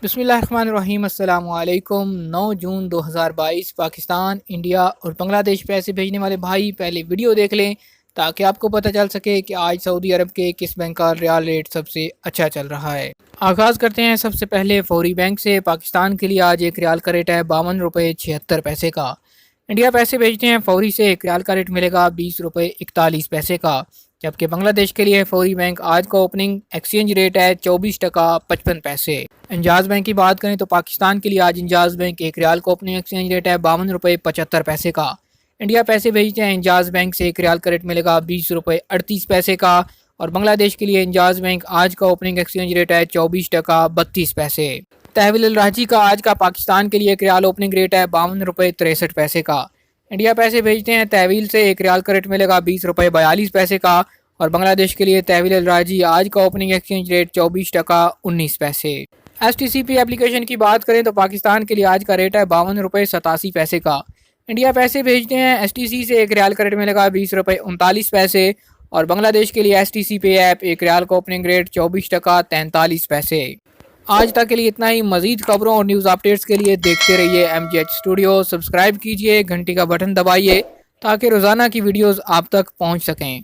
बिस्मिल्लाहिर्रहमानिर्रहीम। अस्सलाम वालेकुम। 9 जून 2022 पाकिस्तान, इंडिया और बांग्लादेश पैसे भेजने वाले भाई पहले वीडियो देख लें ताकि आपको पता चल सके कि आज सऊदी अरब के किस बैंक का रियाल रेट सबसे अच्छा चल रहा है। आगाज़ करते हैं सबसे पहले फौरी बैंक से। पाकिस्तान के लिए आज एक रियाल का रेट है 52 रुपये 76 पैसे का। इंडिया पैसे भेजते हैं फौरी से, एक रियाल का रेट मिलेगा 20 रुपये 41 पैसे का। जबकि बांग्लादेश के लिए फौरी बैंक आज का ओपनिंग एक्सचेंज रेट है 24 टका 55 पैसे। इंजाज बैंक की बात करें तो पाकिस्तान के लिए आज इंजाज बैंक एक रियाल का ओपनिंग एक्सचेंज रेट है 52 रुपये 75 पैसे का। इंडिया पैसे भेजते हैं इंजाज बैंक से, एक रियाल का रेट मिलेगा 20 रुपये 38 पैसे का। और बांग्लादेश के लिए इंजाज बैंक आज का ओपनिंग एक्सचेंज रेट है 24 टका 32 पैसे। तहवील अल राजी का आज का पाकिस्तान के लिए एक रियाल ओपनिंग रेट है 52 रुपये 63 पैसे का। इंडिया पैसे भेजते हैं तहवील से, एक रियाल का रेट मिलेगा 20 रुपये 42 पैसे का। और बांग्लादेश के लिए तहवील अल राजी आज का ओपनिंग एक्सचेंज रेट 24 टका 19 पैसे। STCP एप्लीकेशन की बात करें तो पाकिस्तान के लिए आज का रेट है 52 रुपये 87 पैसे का। इंडिया पैसे भेजते हैं STC से, एक रियाल का रेट मिलेगा 20 रुपये 39 पैसे। और बांग्लादेश के लिए STC पे ऐप एक रियाल का ओपनिंग रेट 24 टका 43 पैसे। आज तक के लिए इतना ही। मजीद खबरों और न्यूज़ अपडेट्स के लिए देखते रहिए MGH स्टूडियो। सब्सक्राइब कीजिए, घंटी का बटन दबाइए ताकि रोज़ाना की वीडियोज़ आप तक पहुँच सकें।